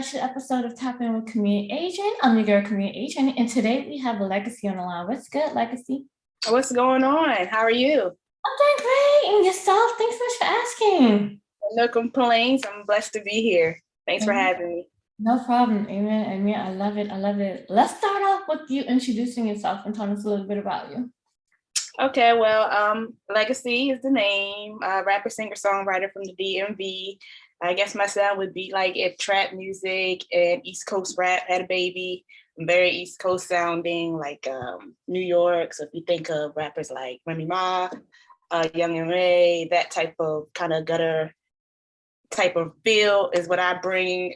special episode of Tap In with Kemia and Adrian. I'm your girl, Kemia and Adrian, and today we have a Legaci on the line. What's good, Legaci? What's going on? How are you? I'm doing great. And yourself? Thanks so much for asking. No complaints. I'm blessed to be here. Thanks for Mhm. having me. No problem. Amen. Amen. I love it. I love it. Let's start off with you introducing yourself and telling us a little bit about you. Okay, Legaci is the name. Rapper, singer, songwriter from the DMV. I guess my sound would be like if trap music and East Coast rap had a baby. I'm very East Coast sounding, like New York. So if you think of rappers like Remy Ma, Young and Ray, that type of kind of gutter type of feel is what I bring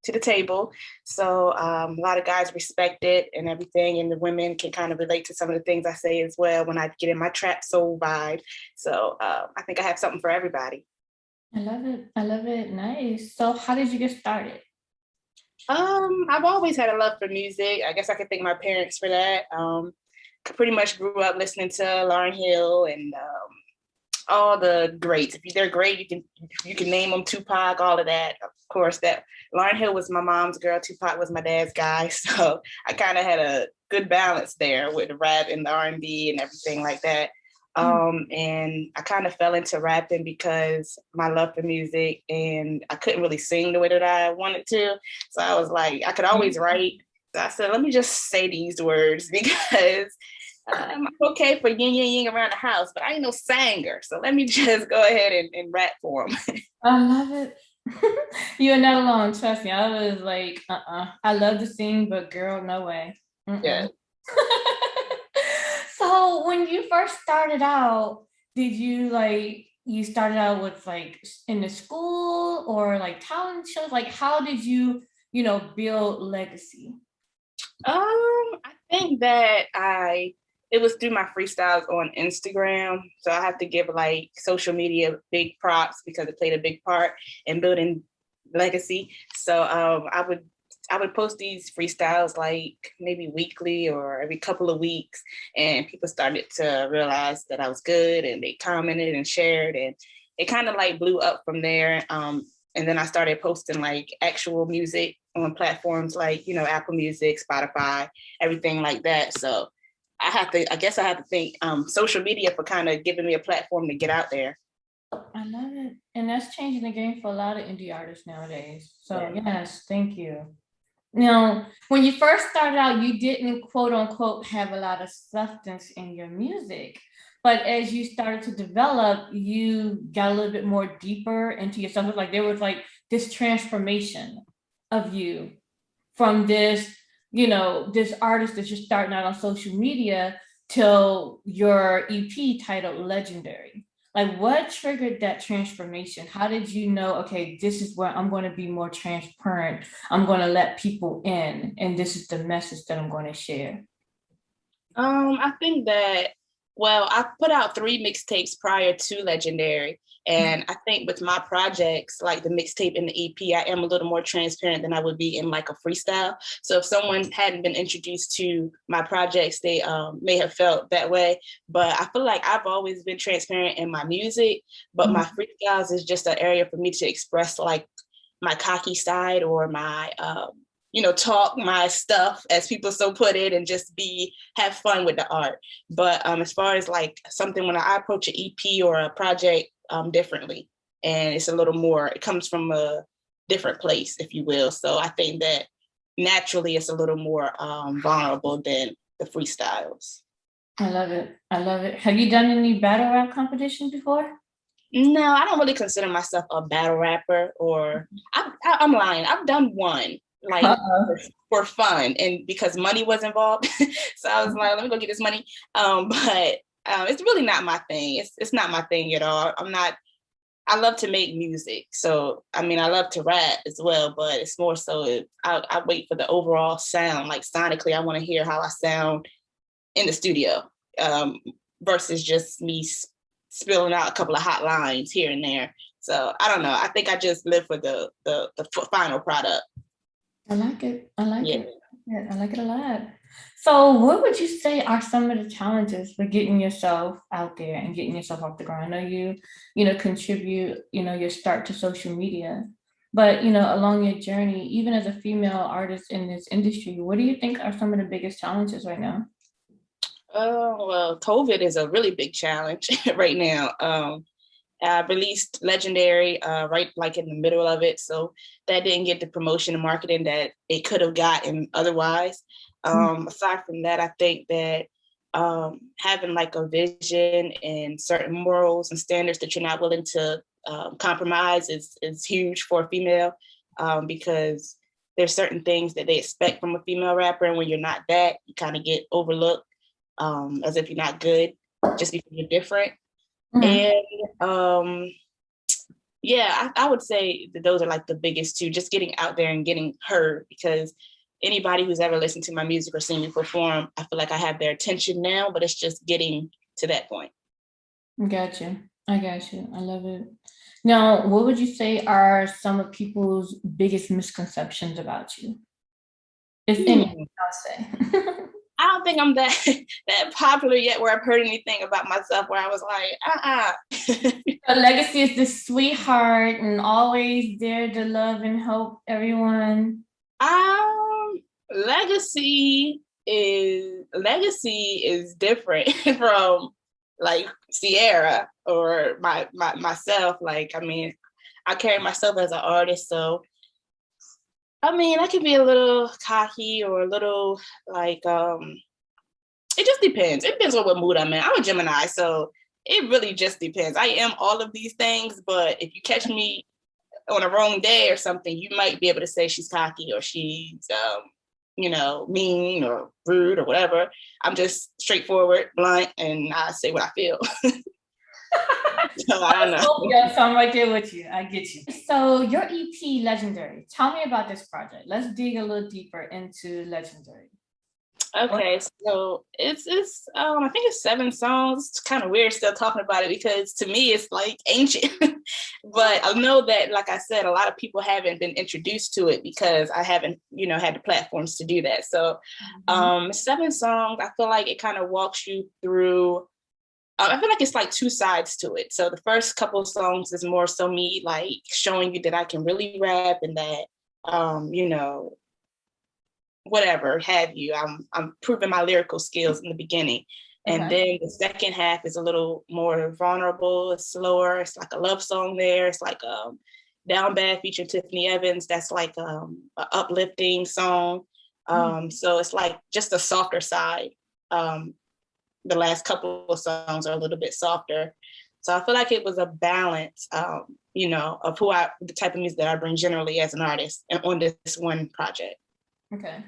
to the table. So a lot of guys respect it and everything, and the women can kind of relate to some of the things I say as well when I get in my trap soul vibe. So I think I have something for everybody. I love it. I love it. Nice. So how did you get started? I've always had a love for music. I guess I could thank my parents for that. Pretty much grew up listening to Lauryn Hill and all the greats. If they're great, you can name them. Tupac, all of that. Of course, that Lauryn Hill was my mom's girl. Tupac was my dad's guy. So I kind of had a good balance there with the rap and the R&B and everything like that. And I kind of fell into rapping because my love for music, and I couldn't really sing the way that I wanted to. So I was like, I could always write. So I said, let me just say these words because I'm okay for yin yin yin around the house, but I ain't no singer. So let me just go ahead and rap for them. I love it. You're not alone. Trust me. I was like, I love to sing, but girl, no way. Yeah. So when you first started out, did you started out with like in the school or like talent shows? Like how did you build legacy? I think that it was through my freestyles on Instagram. So I have to give like social media big props because it played a big part in building legacy. So I would post these freestyles like maybe weekly or every couple of weeks, and people started to realize that I was good, and they commented and shared, and it kind of like blew up from there. And then I started posting like actual music on platforms like, Apple Music, Spotify, everything like that. So I guess I have to thank social media for kind of giving me a platform to get out there. I love it. And that's changing the game for a lot of indie artists nowadays. So yes, thank you. Now, when you first started out, you didn't quote unquote have a lot of substance in your music. But as you started to develop, you got a little bit more deeper into yourself. It was like there was like this transformation of you from this artist that's just starting out on social media till your EP titled Legendary. Like what triggered that transformation? How did you know, okay, this is where I'm going to be more transparent. I'm going to let people in, and this is the message that I'm going to share. I think that, I put out 3 mixtapes prior to Legendary. And I think with my projects, like the mixtape and the EP, I am a little more transparent than I would be in like a freestyle. So if someone hadn't been introduced to my projects, they may have felt that way. But I feel like I've always been transparent in my music, but my freestyles is just an area for me to express like my cocky side or my talk my stuff, as people so put it, and just have fun with the art. But as far as like something, when I approach an EP or a project differently, and it's a little more, it comes from a different place, if you will. So I think that naturally it's a little more vulnerable than the freestyles. I love it. I love it. Have you done any battle rap competitions before? No, I don't really consider myself a battle rapper, or I'm lying. I've done one, like for fun and because money was involved. So I was like, let me go get this money. But it's really not my thing. It's not my thing at all. I love to make music. So, I mean, I love to rap as well, but it's more so I wait for the overall sound. Like sonically, I want to hear how I sound in the studio versus just me spilling out a couple of hot lines here and there. So I don't know. I think I just live for the final product. I like it. I like it. Yeah, I like it a lot. So what would you say are some of the challenges for getting yourself out there and getting yourself off the ground? I know you contribute, your start to social media, But along your journey, even as a female artist in this industry, what do you think are some of the biggest challenges right now? Well, COVID is a really big challenge right now. I released Legendary right like in the middle of it, so that didn't get the promotion and marketing that it could have gotten otherwise. Aside from that, I think that having like a vision and certain morals and standards that you're not willing to compromise is huge for a female, because there's certain things that they expect from a female rapper, and when you're not that, you kind of get overlooked, as if you're not good just because you're different. Mhm. And yeah, I would say that those are like the biggest two, just getting out there and getting heard, because anybody who's ever listened to my music or seen me perform, I feel like I have their attention now, but it's just getting to that point. Got you. I got you. I love it. Now, what would you say are some of people's biggest misconceptions about you? If any, Hmm. I'll say. I don't think I'm that that popular yet where I've heard anything about myself where I was like, Legaci is the sweetheart and always there to love and help everyone. Legacy is different from like Sierra or myself. Like, I mean, I carry myself as an artist, so I mean, I can be a little cocky or a little like it just depends. It depends on what mood I'm in. I'm a Gemini, so it really just depends. I am all of these things, but if you catch me on a wrong day or something, you might be able to say she's cocky or she's mean or rude or whatever. I'm just straightforward, blunt, and I say what I feel. So I don't know. Yeah, so I'm right there with you. I get you. So your EP Legendary. Tell me about this project. Let's dig a little deeper into Legendary. Okay, so it's I think it's 7 songs. It's kind of weird still talking about it because to me it's like ancient. But I know that, like I said, a lot of people haven't been introduced to it because I haven't, had the platforms to do that. So 7 songs, I feel like it kind of walks you through. I feel like it's like two sides to it. So the first couple of songs is more so me like showing you that I can really rap and that whatever have you. I'm proving my lyrical skills in the beginning. And Okay. then the second half is a little more vulnerable, it's slower. It's like a love song there. It's like Down Bad featuring Tiffany Evans. That's like an uplifting song. So it's like just a softer side. The last couple of songs are a little bit softer. So I feel like it was a balance, of the type of music that I bring generally as an artist and on this one project. Okay.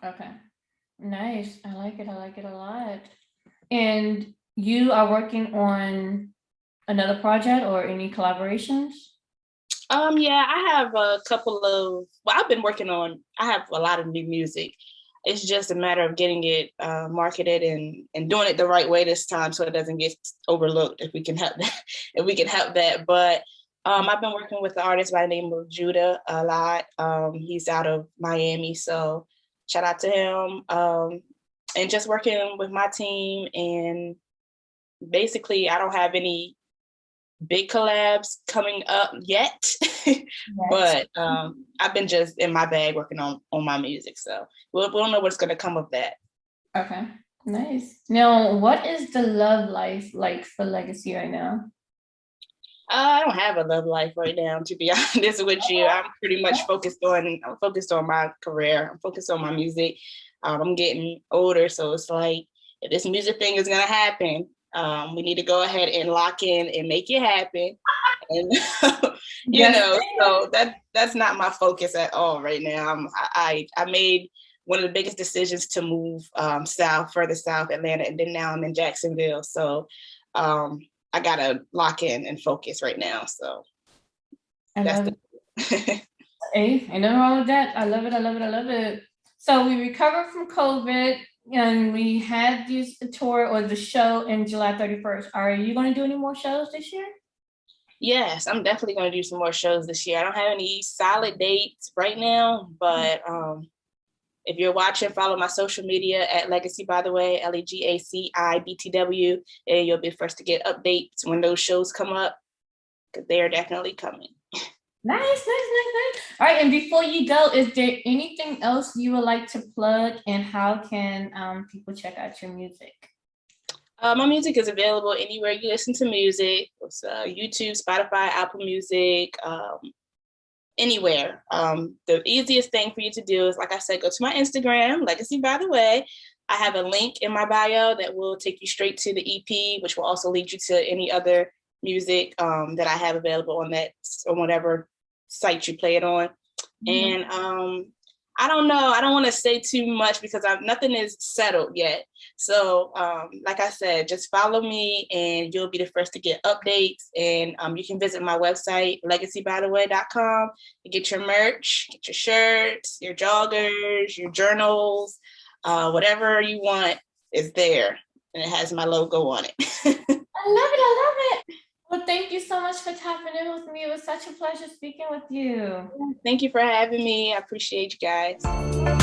Okay. Nice. I like it. I like it a lot. And you are working on another project or any collaborations? Yeah, I have a couple of, well, I have a lot of new music. It's just a matter of getting it marketed and doing it the right way this time so it doesn't get overlooked if we can help that, if we can help that. But I've been working with the artist by the name of Judah a lot. He's out of Miami, so shout out to him. And just working with my team, and basically I don't have any big collabs coming up yet, but I've been just in my bag working on my music, so we'll know what's going to come of that. Okay, nice. Now, what is the love life like for Legaci right now? I don't have a love life right now, to be honest with you. I'm pretty much focused on my career. I'm focused on my music. I'm getting older, so it's like if this music thing is gonna happen, we need to go ahead and lock in and make it happen. And Yes. so that's not my focus at all right now. I made one of the biggest decisions to move further south, Atlanta, and then now I'm in Jacksonville. So I gotta lock in and focus right now. So I that's love it. the Hey, ain't nothing wrong with that. I love it. I love it. I love it. So we recovered from COVID and we had this tour or the show in July 31st. Are you going to do any more shows this year? Yes, I'm definitely going to do some more shows this year. I don't have any solid dates right now, but if you're watching, follow my social media at Legaci, by the way, LEGACIBTW, and you'll be first to get updates when those shows come up, because they are definitely coming. Nice. All right, and before you go, is there anything else you would like to plug, and how can people check out your music? My music is available anywhere you listen to music. It's YouTube, Spotify, Apple Music, anywhere. The easiest thing for you to do is, like I said, go to my Instagram, Legaci by the way. I have a link in my bio that will take you straight to the EP, which will also lead you to any other music that I have available on that, on whatever site you play it on. And I don't know. I don't want to say too much because nothing is settled yet. So, like I said, just follow me and you'll be the first to get updates. And you can visit my website, legacibytheway.com, and get your merch, get your shirts, your joggers, your journals, whatever you want is there. And it has my logo on it. I love it. Well, thank you so much for tapping in with me. It was such a pleasure speaking with you. Thank you for having me. I appreciate you guys.